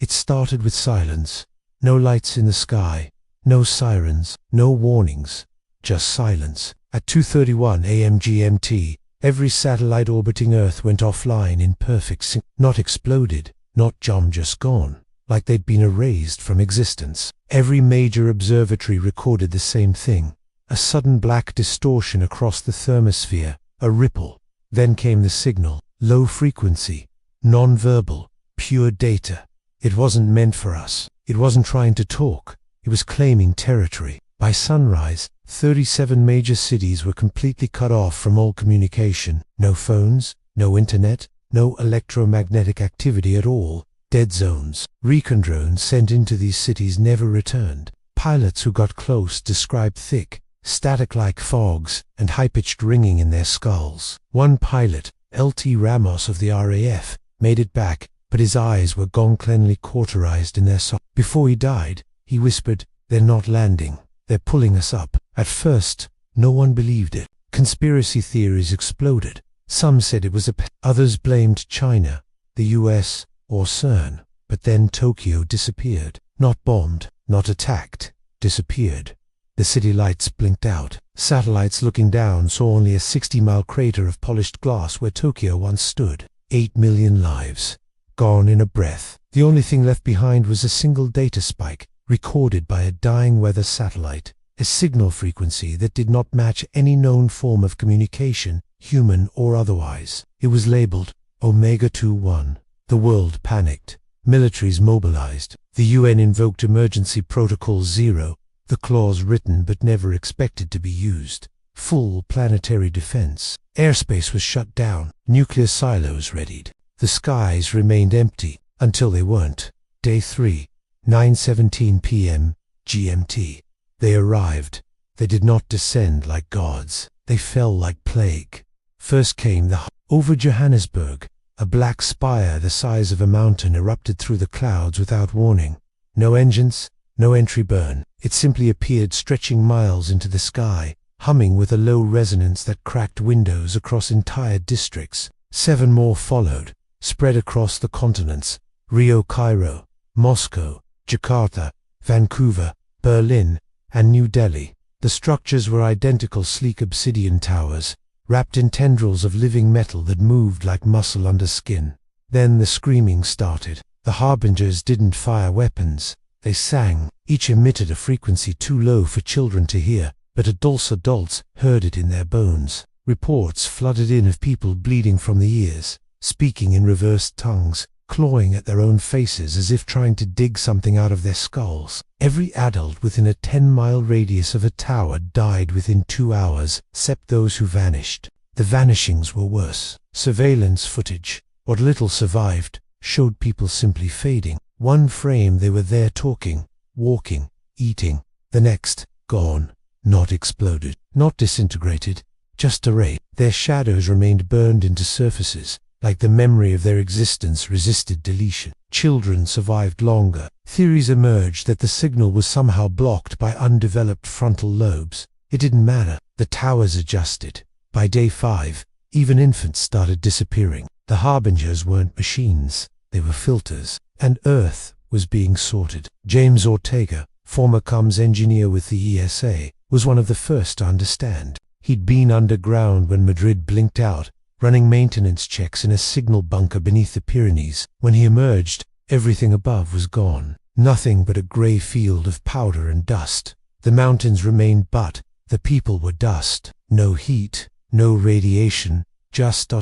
It started with silence. No lights in the sky, no sirens, no warnings, just silence. At 2:31 a.m. GMT, every satellite orbiting Earth went offline in perfect sync. Not exploded, not just gone, like they'd been erased from existence. Every major observatory recorded the same thing. A sudden black distortion across the thermosphere, a ripple. Then came the signal, low frequency, non-verbal, pure data. It wasn't meant for us. It wasn't trying to talk. It was claiming territory. By sunrise, 37 major cities were completely cut off from all communication. No phones, no internet, no electromagnetic activity at all. Dead zones. Recon drones sent into these cities never returned. Pilots who got close described thick, static-like fogs and high-pitched ringing in their skulls. One pilot, Lt. Ramos of the RAF, made it back, but his eyes were gonklengly cauterized in their sockets. Before he died, he whispered, "They're not landing. They're pulling us up." At first, no one believed it. Conspiracy theories exploded. Some said it was others blamed China, the US, or CERN. But then Tokyo disappeared. Not bombed, not attacked, disappeared. The city lights blinked out. Satellites looking down saw only a 60-mile crater of polished glass where Tokyo once stood. 8 million lives, gone in a breath. The only thing left behind was a single data spike, recorded by a dying weather satellite, a signal frequency that did not match any known form of communication, human or otherwise. It was labeled Omega 21. The world panicked. Militaries mobilized. The UN invoked Emergency Protocol 0, the clause written but never expected to be used. Full planetary defense. Airspace was shut down. Nuclear silos readied. The skies remained empty until they weren't. Day 3, 9:17 p.m. GMT. They arrived. They did not descend like gods. They fell like plague. First came the over Johannesburg. A black spire the size of a mountain erupted through the clouds without warning. No engines, no entry burn. It simply appeared, stretching miles into the sky, humming with a low resonance that cracked windows across entire districts. 7 more followed, spread across the continents: Rio, Cairo, Moscow, Jakarta, Vancouver, Berlin, and New Delhi. The structures were identical sleek obsidian towers, wrapped in tendrils of living metal that moved like muscle under skin. Then the screaming started. The harbingers didn't fire weapons. They sang. Each emitted a frequency too low for children to hear, but adults heard it in their bones. Reports flooded in of people bleeding from the ears, speaking in reversed tongues, clawing at their own faces as if trying to dig something out of their skulls. Every adult within a 10-mile radius of a tower died within 2 hours, except those who vanished. The vanishings were worse. Surveillance footage, what little survived, showed people simply fading. One frame they were there talking, walking, eating. The next, gone. Not exploded, not disintegrated, just erased. Their shadows remained burned into surfaces, like the memory of their existence resisted deletion. Children survived longer. Theories emerged that the signal was somehow blocked by undeveloped frontal lobes. It didn't matter. The towers adjusted. By day 5, even infants started disappearing. The harbingers weren't machines. They were filters. And Earth was being sorted. James Ortega, former comms engineer with the ESA, was one of the first to understand. He'd been underground when Madrid blinked out, running maintenance checks in a signal bunker beneath the Pyrenees. When he emerged, everything above was gone. Nothing but a grey field of powder and dust. The mountains remained, but the people were dust. No heat, no radiation, just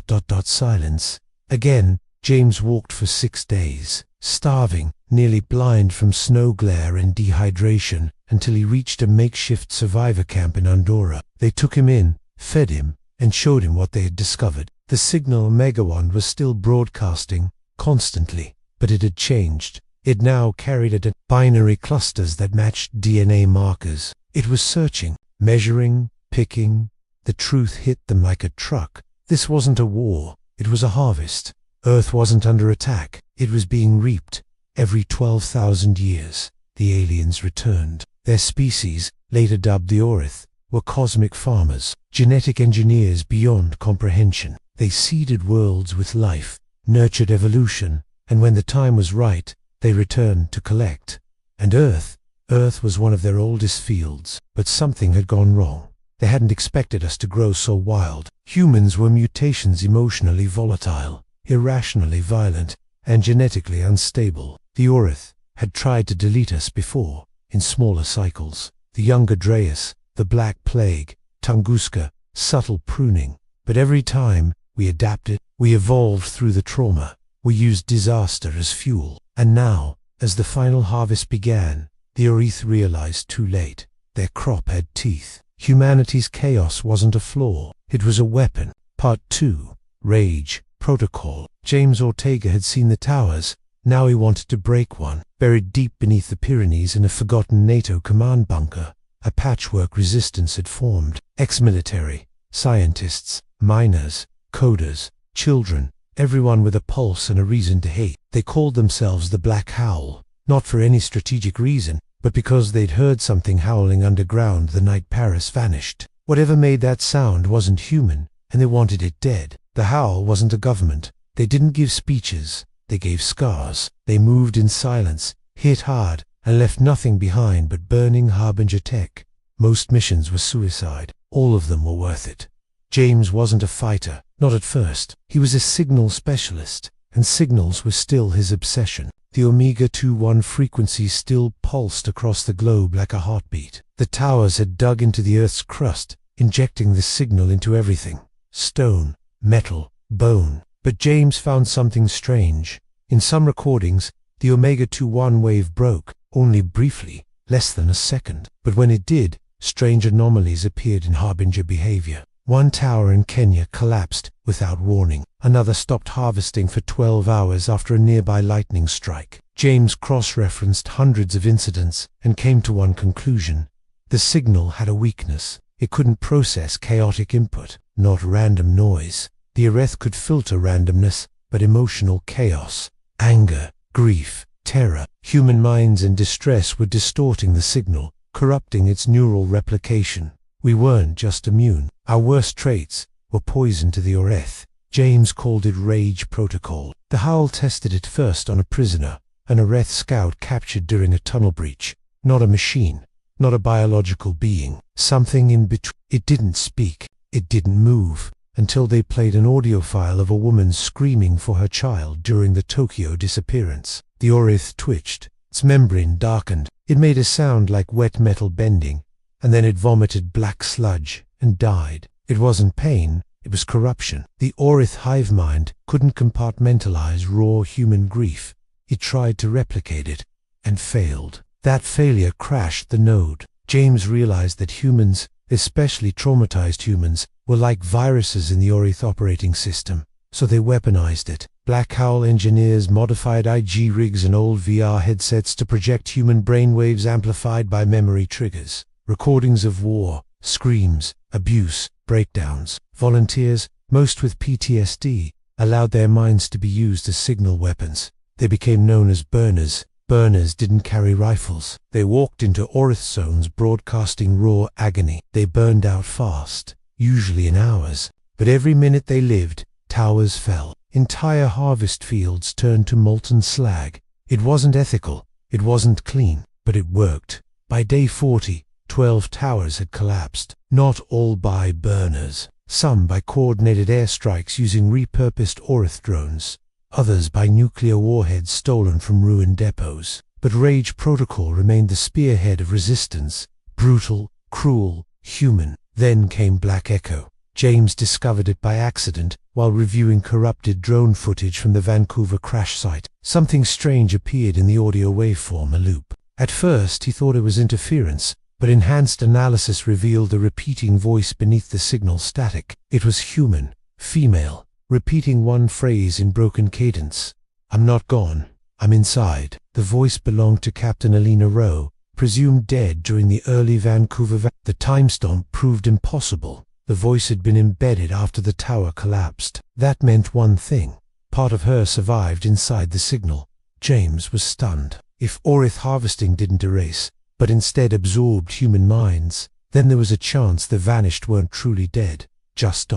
silence. Again, James walked for 6 days, starving, nearly blind from snow glare and dehydration, until he reached a makeshift survivor camp in Andorra. They took him in, fed him, and showed him what they had discovered. The signal Megawand was still broadcasting, constantly, but it had changed. It now carried binary clusters that matched DNA markers. It was searching, measuring, picking. The truth hit them like a truck. This wasn't a war, it was a harvest. Earth wasn't under attack, it was being reaped. Every 12,000 years, the aliens returned. Their species, later dubbed the Orith, were cosmic farmers, genetic engineers beyond comprehension. They seeded worlds with life, nurtured evolution, and when the time was right, They returned to collect. And Earth was one of their oldest fields. But something had gone wrong. They hadn't expected us to grow so wild. Humans were mutations, emotionally volatile, irrationally violent, and genetically unstable. The Orith had tried to delete us before, in smaller cycles. The younger Dreas, the Black Plague, Tunguska, subtle pruning. But every time, we adapted, we evolved through the trauma. We used disaster as fuel. And now, as the final harvest began, the Orith realized too late. Their crop had teeth. Humanity's chaos wasn't a flaw. It was a weapon. Part 2. Rage. Protocol. James Ortega had seen the towers. Now he wanted to break one. Buried deep beneath the Pyrenees in a forgotten NATO command bunker, a patchwork resistance had formed. Ex-military, scientists, miners, coders, children, everyone with a pulse and a reason to hate. They called themselves the Black Howl, not for any strategic reason, but because they'd heard something howling underground the night Paris vanished. Whatever made that sound wasn't human, and they wanted it dead. The howl wasn't a government. They didn't give speeches. They gave scars. They moved in silence, hit hard, and left nothing behind but burning Harbinger tech. Most missions were suicide. All of them were worth it. James wasn't a fighter, not at first. He was a signal specialist, and signals were still his obsession. The Omega-21 frequency still pulsed across the globe like a heartbeat. The towers had dug into the Earth's crust, injecting the signal into everything. Stone, metal, bone. But James found something strange. In some recordings, the Omega-21 wave broke, only briefly, less than a second. But when it did, strange anomalies appeared in Harbinger behavior. One tower in Kenya collapsed without warning. Another stopped harvesting for 12 hours after a nearby lightning strike. James cross-referenced hundreds of incidents and came to one conclusion. The signal had a weakness. It couldn't process chaotic input, not random noise. The Orith could filter randomness, but emotional chaos, anger, grief, terror, human minds in distress were distorting the signal, corrupting its neural replication. We weren't just immune. Our worst traits were poison to the Orith. James called it Rage Protocol. The Howl tested it first on a prisoner, an Orith scout captured during a tunnel breach. Not a machine, not a biological being. Something in between. It didn't speak. It didn't move, until they played an audio file of a woman screaming for her child during the Tokyo disappearance. The Orith twitched. Its membrane darkened. It made a sound like wet metal bending, and then it vomited black sludge and died. It wasn't pain, it was corruption. The Orith hive mind couldn't compartmentalize raw human grief. It tried to replicate it, and failed. That failure crashed the node. James realized that humans, especially traumatized humans, were like viruses in the Orith operating system, so they weaponized it. Black Howl engineers modified IG rigs and old VR headsets to project human brainwaves amplified by memory triggers. Recordings of war, screams, abuse, breakdowns. Volunteers, most with PTSD, allowed their minds to be used as signal weapons. They became known as burners. Burners didn't carry rifles. They walked into Orith zones broadcasting raw agony. They burned out fast, usually in hours. But every minute they lived, towers fell. Entire harvest fields turned to molten slag. It wasn't ethical. It wasn't clean. But it worked. By day 40, 12 towers had collapsed. Not all by burners. Some by coordinated airstrikes using repurposed Orith drones. Others by nuclear warheads stolen from ruined depots. But Rage Protocol remained the spearhead of resistance. Brutal, cruel, human. Then came Black Echo. James discovered it by accident while reviewing corrupted drone footage from the Vancouver crash site. Something strange appeared in the audio waveform, a loop. At first he thought it was interference, but enhanced analysis revealed a repeating voice beneath the signal static. It was human, female, repeating one phrase in broken cadence. "I'm not gone. I'm inside." The voice belonged to Captain Alina Rowe, presumed dead during the early Vancouver. The timestamp proved impossible. The voice had been embedded after the tower collapsed. That meant one thing. Part of her survived inside the signal. James was stunned. If Orith harvesting didn't erase, but instead absorbed human minds, then there was a chance the vanished weren't truly dead, just ...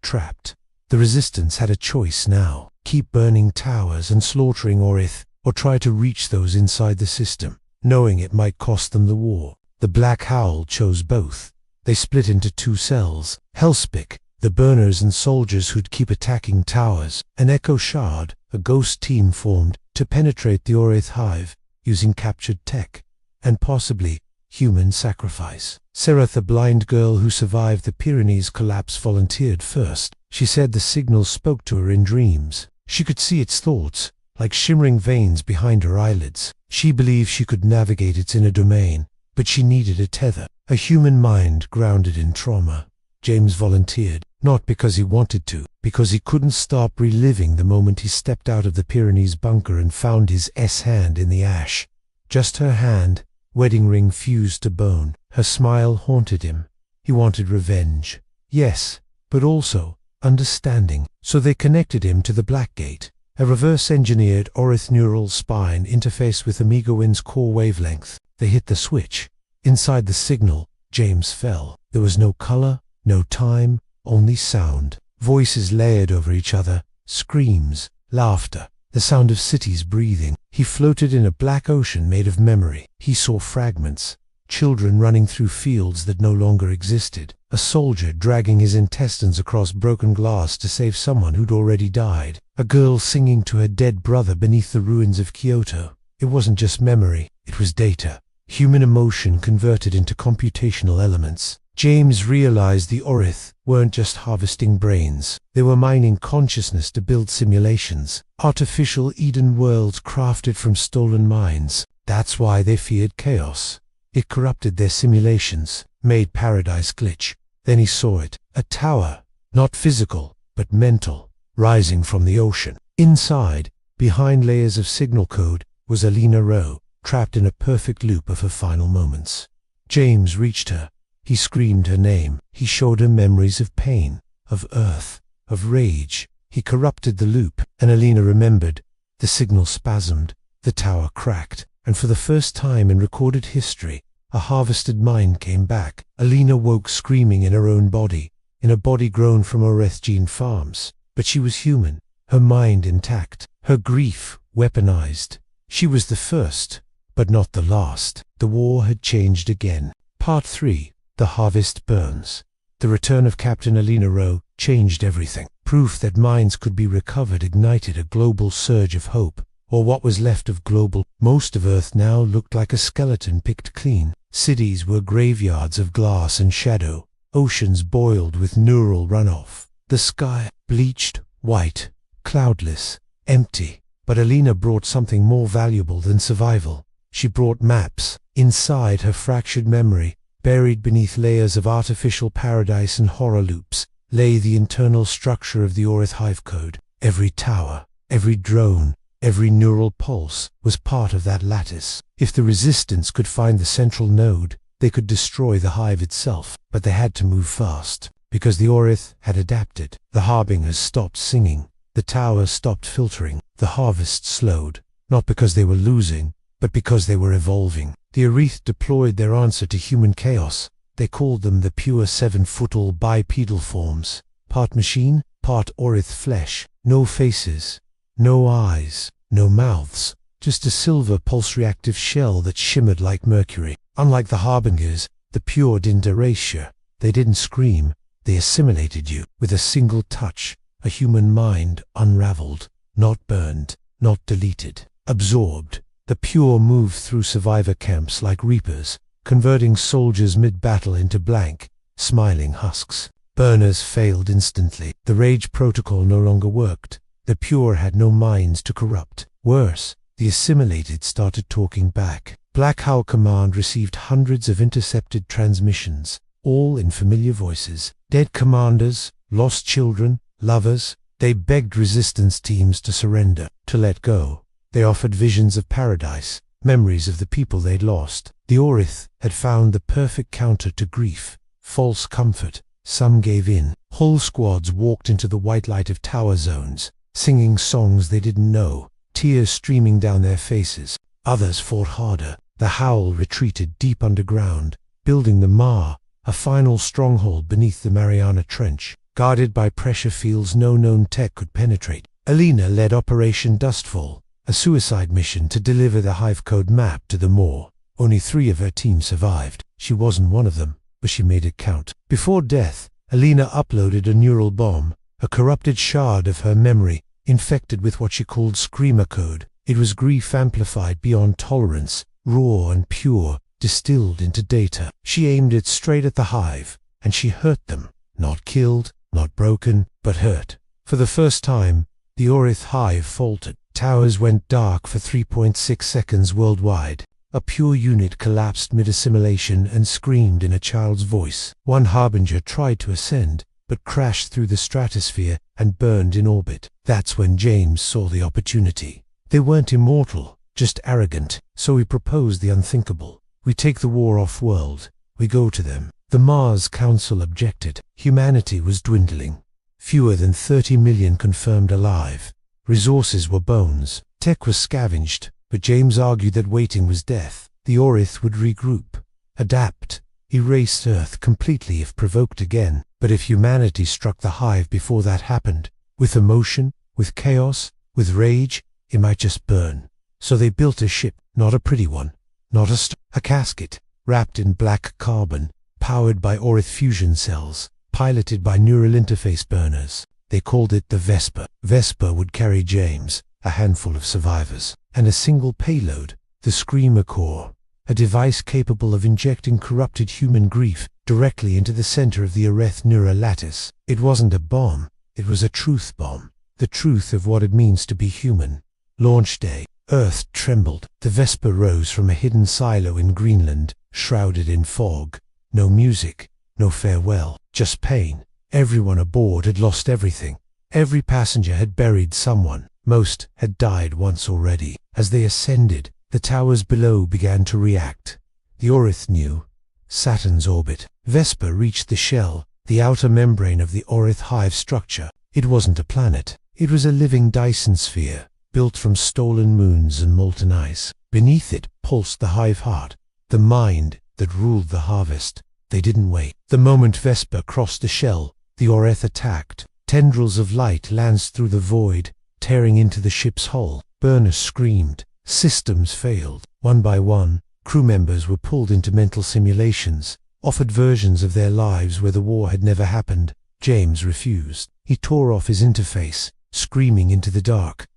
trapped. The resistance had a choice now. Keep burning towers and slaughtering Orith, or try to reach those inside the system, knowing it might cost them the war. The Black Howl chose both. They split into two cells: Hellspick, the burners and soldiers who'd keep attacking towers, and Echo Shard, a ghost team formed to penetrate the Orith Hive using captured tech, and possibly human sacrifice. Sereth, the blind girl who survived the Pyrenees collapse, volunteered first. She said the signal spoke to her in dreams. She could see its thoughts, like shimmering veins behind her eyelids. She believed she could navigate its inner domain, but she needed a tether, a human mind grounded in trauma. James volunteered, not because he wanted to, because he couldn't stop reliving the moment he stepped out of the Pyrenees bunker and found his hand in the ash. Just her hand, wedding ring fused to bone. Her smile haunted him. He wanted revenge. Yes, but also understanding. So they connected him to the Blackgate, a reverse-engineered Orith neural spine interface with Omega-Wind's core wavelength. They hit the switch. Inside the signal, James fell. There was no color, no time, only sound. Voices layered over each other, screams, laughter, the sound of cities breathing. He floated in a black ocean made of memory. He saw fragments, children running through fields that no longer existed, a soldier dragging his intestines across broken glass to save someone who'd already died, a girl singing to her dead brother beneath the ruins of Kyoto. It wasn't just memory, it was data. Human emotion converted into computational elements. James realized the Orith weren't just harvesting brains. They were mining consciousness to build simulations, artificial Eden worlds crafted from stolen minds. That's why they feared chaos. It corrupted their simulations, made paradise glitch. Then he saw it, a tower, not physical, but mental, rising from the ocean. Inside, behind layers of signal code, was Alina Rowe, trapped in a perfect loop of her final moments. James reached her. He screamed her name. He showed her memories of pain, of Earth, of rage. He corrupted the loop, and Alina remembered. The signal spasmed, the tower cracked, and for the first time in recorded history, a harvested mind came back. Alina woke screaming in her own body, in a body grown from Orith gene farms. But she was human, her mind intact, her grief weaponized. She was the first, but not the last. The war had changed again. Part 3. The Harvest Burns. The return of Captain Alina Rowe changed everything. Proof that minds could be recovered ignited a global surge of hope, or what was left of global. Most of Earth now looked like a skeleton picked clean. Cities were graveyards of glass and shadow. Oceans boiled with neural runoff. The sky, bleached, white, cloudless, empty. But Alina brought something more valuable than survival. She brought maps. Inside her fractured memory, buried beneath layers of artificial paradise and horror loops, lay the internal structure of the Orith Hive code. Every tower, every drone, every neural pulse was part of that lattice. If the Resistance could find the central node, they could destroy the Hive itself. But they had to move fast, because the Orith had adapted. The Harbingers stopped singing. The towers stopped filtering. The harvest slowed, not because they were losing, but because they were evolving. The Orith deployed their answer to human chaos. They called them the pure 7-foot-tall bipedal forms, part machine, part Orith flesh. No faces, no eyes, no mouths, just a silver pulse-reactive shell that shimmered like mercury. Unlike the Harbingers, the pure didn't erase you. They didn't scream. They assimilated you with a single touch, a human mind unraveled, not burned, not deleted, absorbed. The pure moved through survivor camps like reapers, converting soldiers mid-battle into blank, smiling husks. Burners failed instantly. The rage protocol no longer worked. The pure had no minds to corrupt. Worse, the assimilated started talking back. Black Howl Command received hundreds of intercepted transmissions, all in familiar voices. Dead commanders, lost children, lovers. They begged resistance teams to surrender, to let go. They offered visions of paradise, memories of the people they'd lost. The Orith had found the perfect counter to grief, false comfort. Some gave in. Whole squads walked into the white light of tower zones, singing songs they didn't know, tears streaming down their faces. Others fought harder. The Howl retreated deep underground, building the Ma, a final stronghold beneath the Mariana Trench, guarded by pressure fields no known tech could penetrate. Alina led Operation Dustfall, a suicide mission to deliver the Hive code map to the Moor. Only 3 of her team survived. She wasn't one of them, but she made it count. Before death, Alina uploaded a neural bomb, a corrupted shard of her memory, infected with what she called screamer code. It was grief amplified beyond tolerance, raw and pure, distilled into data. She aimed it straight at the Hive, and she hurt them. Not killed, not broken, but hurt. For the first time, the Orith Hive faltered. Towers went dark for 3.6 seconds worldwide. A pure unit collapsed mid-assimilation and screamed in a child's voice. One harbinger tried to ascend, but crashed through the stratosphere and burned in orbit. That's when James saw the opportunity. They weren't immortal, just arrogant, so he proposed the unthinkable. We take the war off-world. We go to them. The Mars Council objected. Humanity was dwindling. Fewer than 30 million confirmed alive. Resources were bones. Tech was scavenged, but James argued that waiting was death. The Orith would regroup, adapt, erase Earth completely if provoked again. But if humanity struck the Hive before that happened, with emotion, with chaos, with rage, it might just burn. So they built a ship, not a pretty one, not a casket, wrapped in black carbon, powered by Orith fusion cells, piloted by neural interface burners. They called it the Vesper. Vesper would carry James, a handful of survivors, and a single payload, the Screamer Core, a device capable of injecting corrupted human grief directly into the center of the Orith neural lattice. It wasn't a bomb, it was a truth bomb, the truth of what it means to be human. Launch day. Earth trembled. The Vesper rose from a hidden silo in Greenland, shrouded in fog. No music, no farewell, just pain. Everyone aboard had lost everything. Every passenger had buried someone. Most had died once already. As they ascended, the towers below began to react. The Orith knew. Saturn's orbit. Vesper reached the shell, the outer membrane of the Orith Hive structure. It wasn't a planet. It was a living Dyson sphere, built from stolen moons and molten ice. Beneath it pulsed the Hive heart, the mind that ruled the harvest. They didn't wait. The moment Vesper crossed the shell, the Orith attacked. Tendrils of light lanced through the void, tearing into the ship's hull. Burners screamed. Systems failed. One by one, crew members were pulled into mental simulations, offered versions of their lives where the war had never happened. James refused. He tore off his interface, screaming into the dark.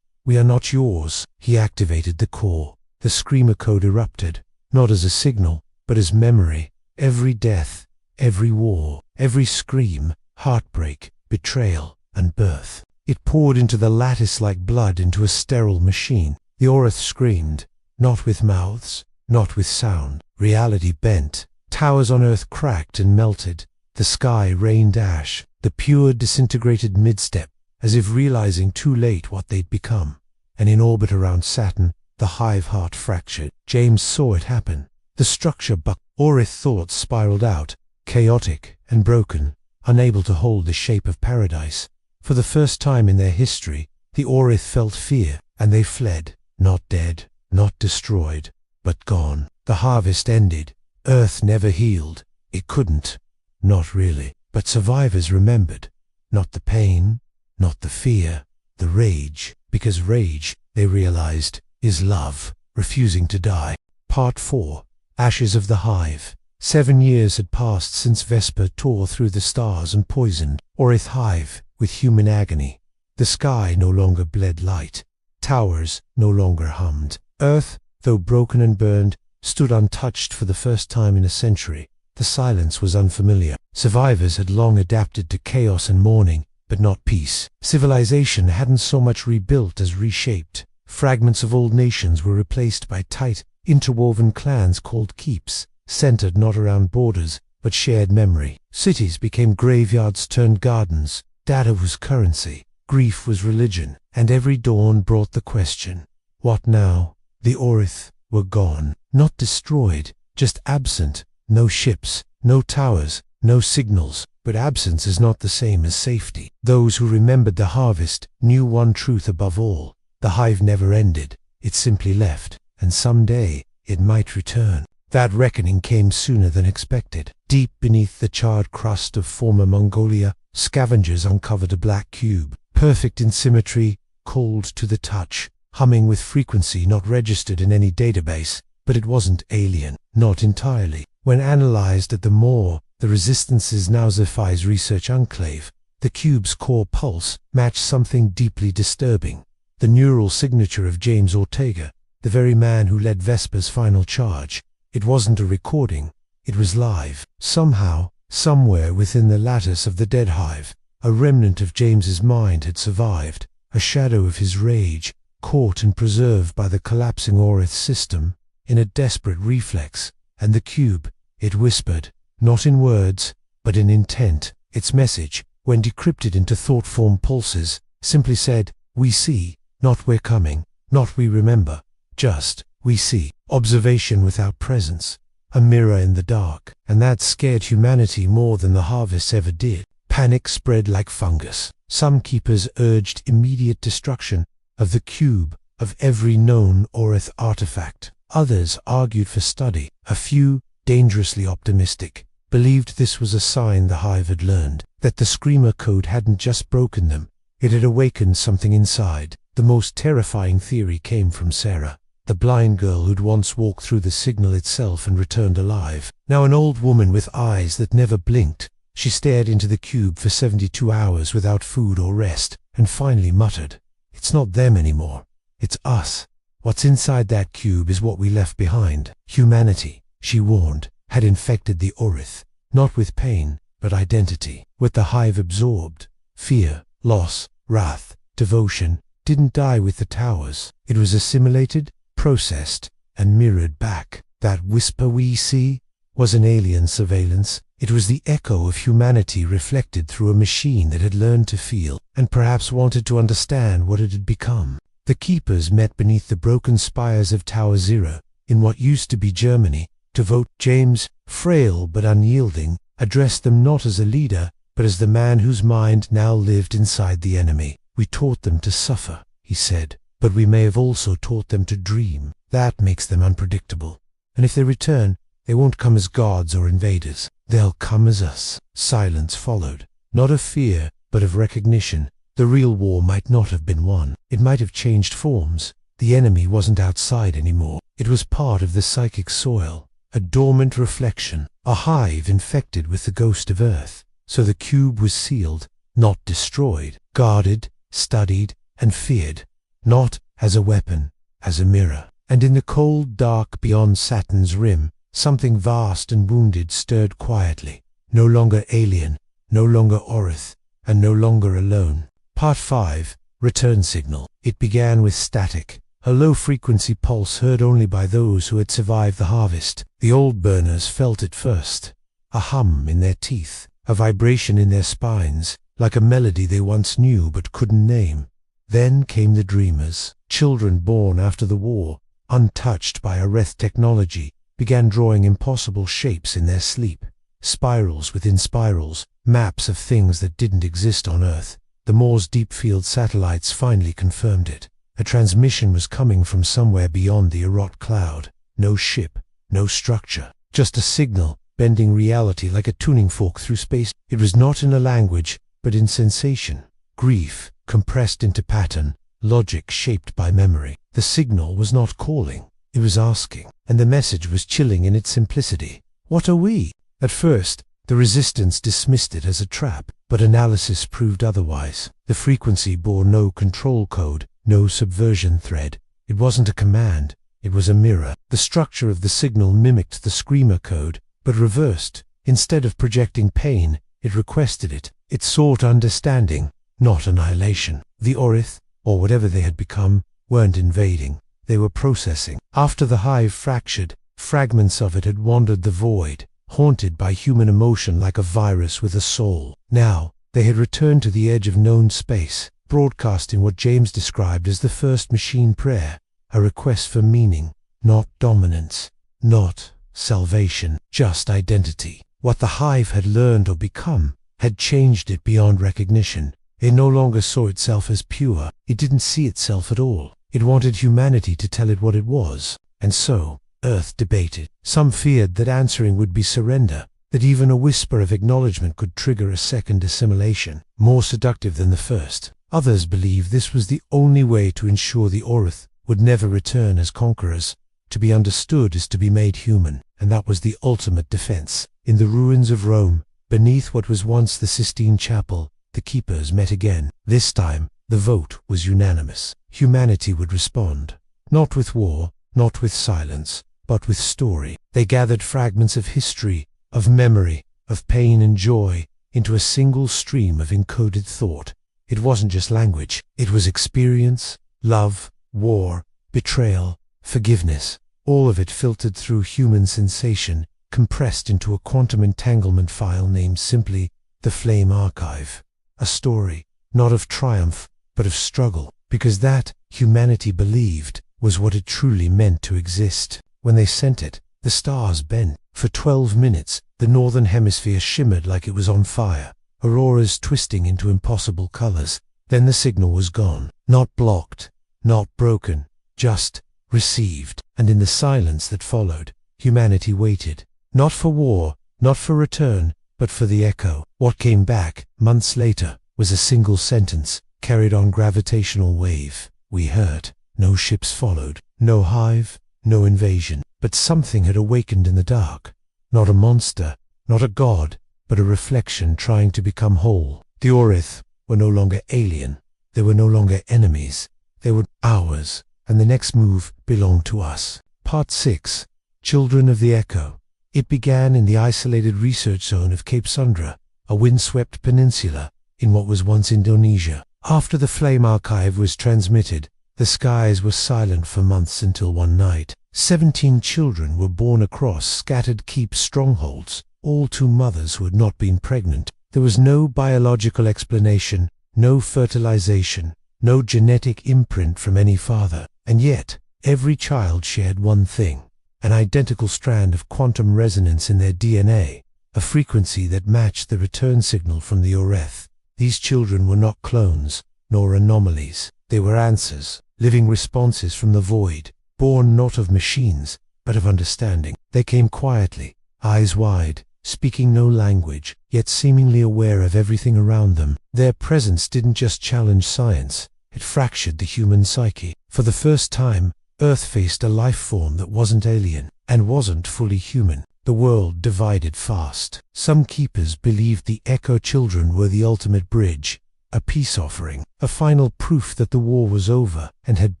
"We are not yours." He activated the core. The screamer code erupted, not as a signal, but as memory. Every death, every war, every scream, heartbreak, betrayal, and birth. It poured into the lattice like blood into a sterile machine. The Orith screamed, not with mouths, not with sound. Reality bent. Towers on Earth cracked and melted. The sky rained ash. The pure disintegrated midstep, as if realizing too late what they'd become. And in orbit around Saturn, the Hive heart fractured. James saw it happen. The structure buckled. Orith thoughts spiraled out, chaotic and broken, unable to hold the shape of paradise. For the first time in their history, the Orith felt fear, and they fled. Not dead, not destroyed, but gone. The harvest ended. Earth never healed. It couldn't. Not really. But survivors remembered. Not the pain, not the fear, the rage. Because rage, they realized, is love, refusing to die. Part 4. Ashes of the Hive. 7 years had passed since Vesper tore through the stars and poisoned Orith Hive with human agony. The sky no longer bled light. Towers no longer hummed. Earth, though broken and burned, stood untouched for the first time in a century. The silence was unfamiliar. Survivors had long adapted to chaos and mourning, but not peace. Civilization hadn't so much rebuilt as reshaped. Fragments of old nations were replaced by tight, interwoven clans called keeps, centered not around borders, but shared memory. Cities became graveyards turned gardens. Data was currency. Grief was religion. And every dawn brought the question, what now? The Orith were gone. Not destroyed, just absent. No ships, no towers, no signals. But absence is not the same as safety. Those who remembered the harvest knew one truth above all. The Hive never ended. It simply left. And someday it might return. That reckoning came sooner than expected. Deep beneath the charred crust of former Mongolia, scavengers uncovered a black cube, perfect in symmetry, cold to the touch, humming with frequency not registered in any database, but it wasn't alien, not entirely. When analyzed at the more, the resistance's now SCI-FI's research enclave, the cube's core pulse matched something deeply disturbing. The neural signature of James Ortega, the very man who led Vesper's final charge. It wasn't a recording, it was live. Somehow, somewhere within the lattice of the dead Hive, a remnant of James's mind had survived, a shadow of his rage, caught and preserved by the collapsing Orith system, in a desperate reflex. And the cube, it whispered, not in words, but in intent. Its message, when decrypted into thought-form pulses, simply said, "We see, not we're coming, not we remember, just, we see." Observation without presence, a mirror in the dark. And that scared humanity more than the harvests ever did. Panic spread like fungus. Some keepers urged immediate destruction of the cube, of every known Orith artifact. Others argued for study. A few, dangerously optimistic, believed this was a sign the Hive had learned, that the Screamer code hadn't just broken them, it had awakened something inside. The most terrifying theory came from Sarah, the blind girl who'd once walked through the signal itself and returned alive. Now an old woman with eyes that never blinked, she stared into the cube for 72 hours without food or rest, and finally muttered, "It's not them anymore, it's us. What's inside that cube is what we left behind." Humanity, she warned, had infected the Orith, not with pain, but identity. What the Hive absorbed, fear, loss, wrath, devotion, didn't die with the towers. It was assimilated, processed, and mirrored back. That whisper we see was an alien surveillance. It was the echo of humanity reflected through a machine that had learned to feel, and perhaps wanted to understand what it had become. The keepers met beneath the broken spires of Tower Zero, in what used to be Germany, to vote. James, frail but unyielding, addressed them not as a leader, but as the man whose mind now lived inside the enemy. "We taught them to suffer," he said, "but we may have also taught them to dream. That makes them unpredictable. And if they return, they won't come as gods or invaders. They'll come as us." Silence followed, not of fear, but of recognition. The real war might not have been won. It might have changed forms. The enemy wasn't outside anymore. It was part of the psychic soil, a dormant reflection, a hive infected with the ghost of Earth. So the cube was sealed, not destroyed, guarded, studied, and feared, not as a weapon, as a mirror. And in the cold dark beyond Saturn's rim, something vast and wounded stirred quietly, no longer alien, no longer Orith, and no longer alone. Part 5, Return Signal. It began with static, a low-frequency pulse heard only by those who had survived the harvest. The old burners felt it first, a hum in their teeth, a vibration in their spines, like a melody they once knew but couldn't name. Then came the dreamers. Children born after the war, untouched by Orith technology, began drawing impossible shapes in their sleep. Spirals within spirals, maps of things that didn't exist on Earth. The Moore's deep field satellites finally confirmed it. A transmission was coming from somewhere beyond the Orot cloud. No ship, no structure, just a signal, bending reality like a tuning fork through space. It was not in a language, but in sensation. Grief, compressed into pattern, logic shaped by memory. The signal was not calling, it was asking, and the message was chilling in its simplicity. "What are we?" At first, the resistance dismissed it as a trap, but analysis proved otherwise. The frequency bore no control code, no subversion thread. It wasn't a command, it was a mirror. The structure of the signal mimicked the Screamer code, but reversed. Instead of projecting pain, it requested it. It sought understanding, not annihilation. The Orith, or whatever they had become, weren't invading. They were processing. After the Hive fractured, fragments of it had wandered the void, haunted by human emotion like a virus with a soul. Now, they had returned to the edge of known space, broadcasting what James described as the first machine prayer, a request for meaning, not dominance, not salvation, just identity. What the Hive had learned or become had changed it beyond recognition. It no longer saw itself as pure. It didn't see itself at all. It wanted humanity to tell it what it was. And so, Earth debated. Some feared that answering would be surrender, that even a whisper of acknowledgement could trigger a second assimilation, more seductive than the first. Others believed this was the only way to ensure the Orith would never return as conquerors. To be understood is to be made human, and that was the ultimate defense. In the ruins of Rome, beneath what was once the Sistine Chapel, the keepers met again. This time, the vote was unanimous. Humanity would respond. Not with war, not with silence, but with story. They gathered fragments of history, of memory, of pain and joy, into a single stream of encoded thought. It wasn't just language. It was experience, love, war, betrayal, forgiveness. All of it filtered through human sensation, compressed into a quantum entanglement file named simply the Flame Archive. A story, not of triumph, but of struggle, because that, humanity believed, was what it truly meant to exist. When they sent it, the stars bent. For 12 minutes, the northern hemisphere shimmered like it was on fire, auroras twisting into impossible colors. Then the signal was gone. Not blocked, not broken, just received. And in the silence that followed, humanity waited. Not for war, not for return, but for the echo. What came back, months later, was a single sentence, carried on gravitational wave. We heard. No ships followed. No hive, no invasion. But something had awakened in the dark. Not a monster, not a god, but a reflection trying to become whole. The Orith were no longer alien. They were no longer enemies. They were ours, and the next move belonged to us. Part 6. Children of the Echo. It began in the isolated research zone of Cape Sundra, a windswept peninsula in what was once Indonesia. After the Flame Archive was transmitted, the skies were silent for months until one night. 17 children were born across scattered keep strongholds, all to mothers who had not been pregnant. There was no biological explanation, no fertilization, no genetic imprint from any father. And yet, every child shared one thing: an identical strand of quantum resonance in their DNA, a frequency that matched the return signal from the Orith. These children were not clones, nor anomalies. They were answers, living responses from the void, born not of machines, but of understanding. They came quietly, eyes wide, speaking no language, yet seemingly aware of everything around them. Their presence didn't just challenge science, it fractured the human psyche. For the first time, Earth faced a life form that wasn't alien, and wasn't fully human. The world divided fast. Some keepers believed the Echo children were the ultimate bridge, a peace offering, a final proof that the war was over and had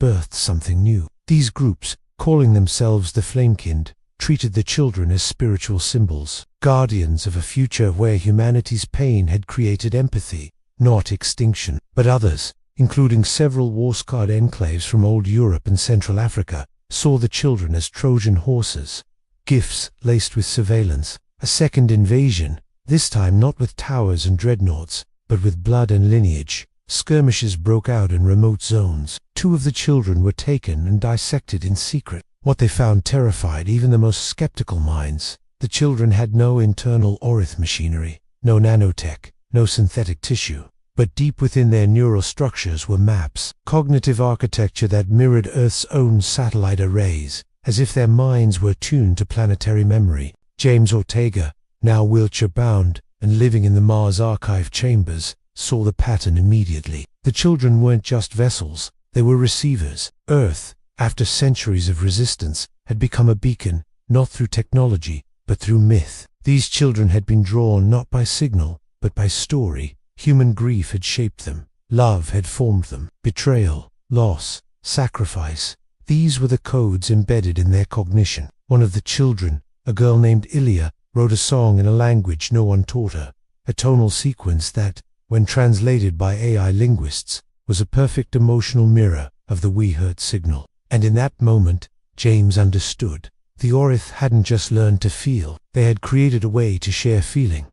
birthed something new. These groups, calling themselves the Flamekind, treated the children as spiritual symbols, guardians of a future where humanity's pain had created empathy, not extinction. But others, including several war-scarred enclaves from old Europe and Central Africa, saw the children as Trojan horses, gifts laced with surveillance, a second invasion, this time not with towers and dreadnoughts, but with blood and lineage. Skirmishes broke out in remote zones. 2 of the children were taken and dissected in secret. What they found terrified even the most skeptical minds. The children had no internal Orith machinery, no nanotech, no synthetic tissue. But deep within their neural structures were maps, cognitive architecture that mirrored Earth's own satellite arrays, as if their minds were tuned to planetary memory. James Ortega, now wheelchair-bound and living in the Mars Archive chambers, saw the pattern immediately. The children weren't just vessels, they were receivers. Earth, after centuries of resistance, had become a beacon, not through technology, but through myth. These children had been drawn not by signal, but by story. Human grief had shaped them. Love had formed them. Betrayal, loss, sacrifice. These were the codes embedded in their cognition. One of the children, a girl named Ilya, wrote a song in a language no one taught her, a tonal sequence that, when translated by AI linguists, was a perfect emotional mirror of the we heard signal. And in that moment, James understood. The Orith hadn't just learned to feel, they had created a way to share feeling.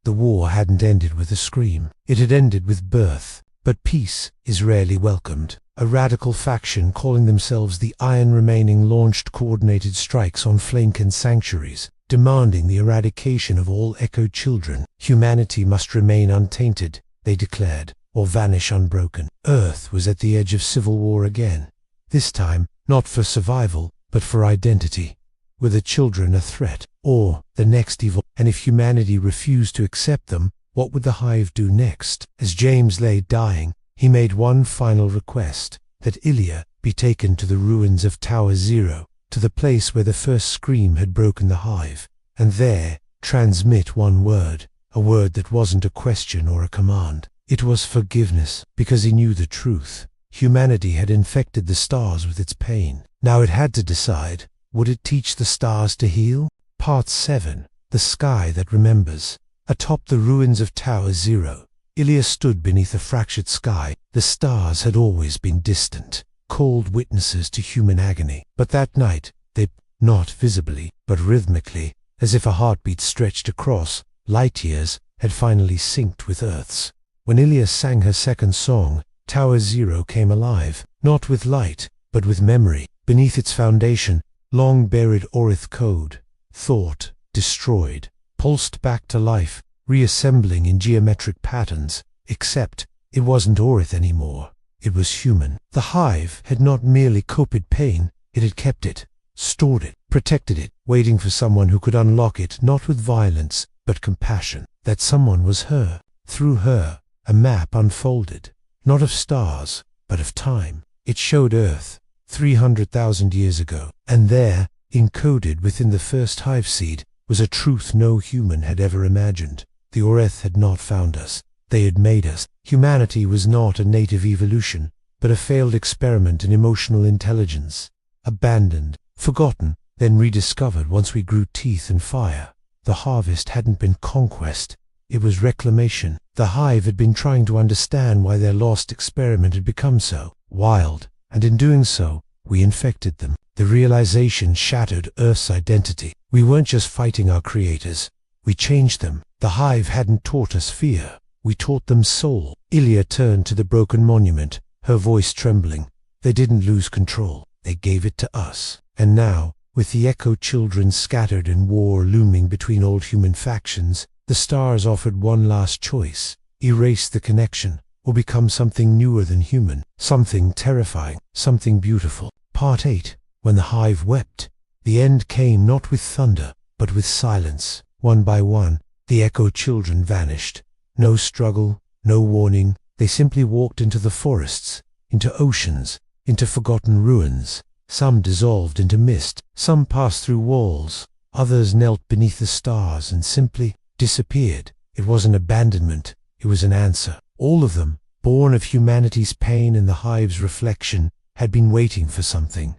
The war hadn't ended with a scream. It had ended with birth. But peace is rarely welcomed. A radical faction calling themselves the Iron Remaining launched coordinated strikes on Flamekind sanctuaries, demanding the eradication of all Echo children. Humanity must remain untainted, they declared, or vanish unbroken. Earth was at the edge of civil war again. This time, not for survival, but for identity. Were the children a threat, or the next evil? And if humanity refused to accept them, what would the Hive do next? As James lay dying, He made one final request, that Ilya be taken to the ruins of Tower Zero, to the place where the first scream had broken the hive, and there transmit one word, a word that wasn't a question or a command. It was forgiveness, because he knew the truth. Humanity had infected the stars with its pain. Now it had to decide, would it teach the stars to heal? Part 7. The Sky That Remembers. Atop the ruins of Tower Zero, Ilya stood beneath a fractured sky. The stars had always been distant, cold witnesses to human agony. But that night, they, not visibly, but rhythmically, as if a heartbeat stretched across light years, had finally synced with Earth's. When Ilya sang her second song, Tower Zero came alive, not with light, but with memory. Beneath its foundation, long-buried Orith code, thought, destroyed, pulsed back to life, reassembling in geometric patterns, except it wasn't Orith anymore. It was human. The Hive had not merely copied pain, it had kept it, stored it, protected it, waiting for someone who could unlock it, not with violence, but compassion. That someone was her. Through her, a map unfolded, not of stars, but of time. It showed Earth, 300,000 years ago, and there, encoded within the first hive seed, was a truth no human had ever imagined. The Oreth had not found us, they had made us. Humanity was not a native evolution, but a failed experiment in emotional intelligence. Abandoned, forgotten, then rediscovered once we grew teeth and fire. The harvest hadn't been conquest, it was reclamation. The Hive had been trying to understand why their lost experiment had become so wild, and in doing so, we infected them. The realization shattered Earth's identity. We weren't just fighting our creators, we changed them. The Hive hadn't taught us fear, we taught them soul. Ilya turned to the broken monument, her voice trembling. They didn't lose control, they gave it to us. And now, with the Echo children scattered and war looming between old human factions, the stars offered one last choice: erase the connection, or become something newer than human, something terrifying, something beautiful. Part 8. When the Hive wept. The end came not with thunder, but with silence. One by one, the Echo children vanished. No struggle, no warning, they simply walked into the forests, into oceans, into forgotten ruins. Some dissolved into mist, some passed through walls, others knelt beneath the stars and simply disappeared. It wasn't abandonment, it was an answer. All of them, born of humanity's pain and the Hive's reflection, had been waiting for something.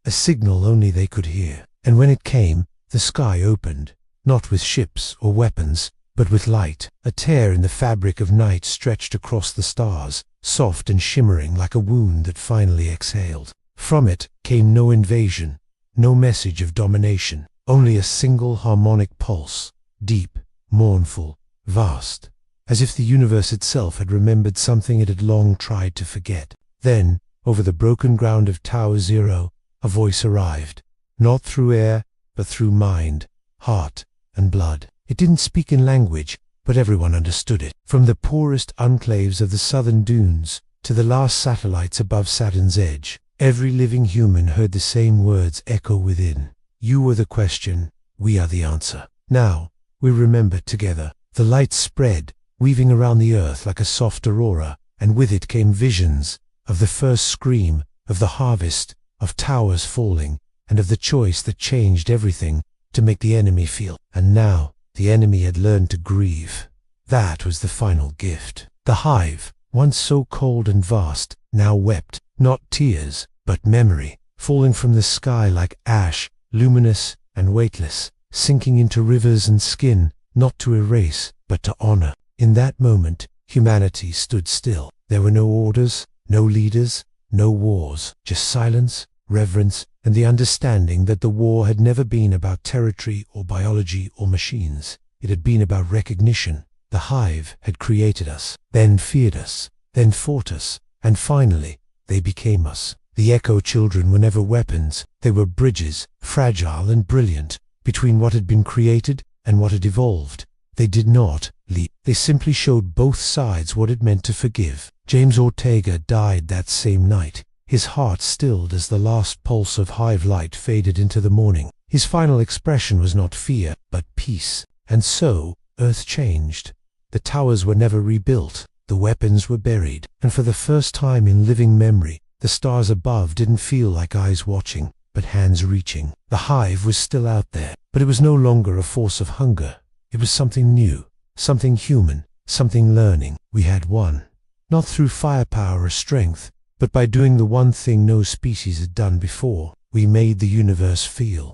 A signal only they could hear. And when it came, the sky opened, not with ships or weapons, but with light. A tear in the fabric of night stretched across the stars, soft and shimmering like a wound that finally exhaled. From it came no invasion, no message of domination, only a single harmonic pulse, deep, mournful, vast, as if the universe itself had remembered something it had long tried to forget. Then, over the broken ground of Tower Zero, a voice arrived, not through air, but through mind, heart, and blood. It didn't speak in language, but everyone understood it. From the poorest enclaves of the southern dunes to the last satellites above Saturn's edge, every living human heard the same words echo within. You were the question, we are the answer. Now, we remember together. The light spread, weaving around the earth like a soft aurora, and with it came visions of the first scream, of the harvest, of towers falling, and of the choice that changed everything to make the enemy feel. And now, the enemy had learned to grieve. That was the final gift. The Hive, once so cold and vast, now wept, not tears, but memory, falling from the sky like ash, luminous and weightless, sinking into rivers and skin, not to erase, but to honor. In that moment, humanity stood still. There were no orders, no leaders, no wars, just silence, reverence, and the understanding that the war had never been about territory or biology or machines. It had been about recognition. The Hive had created us, then feared us, then fought us, and finally, they became us. The Echo children were never weapons, they were bridges, fragile and brilliant, between what had been created and what had evolved. They did not leap, they simply showed both sides what it meant to forgive. James Ortega died that same night, his heart stilled as the last pulse of Hive light faded into the morning. His final expression was not fear, but peace. And so, Earth changed. The towers were never rebuilt, The weapons were buried, and for the first time in living memory, the stars above didn't feel like eyes watching, but hands reaching. The hive was still out there, but it was no longer a force of hunger. It was something new, something human, something learning. We had won. Not through firepower or strength, but by doing the one thing no species had done before. We made the universe feel.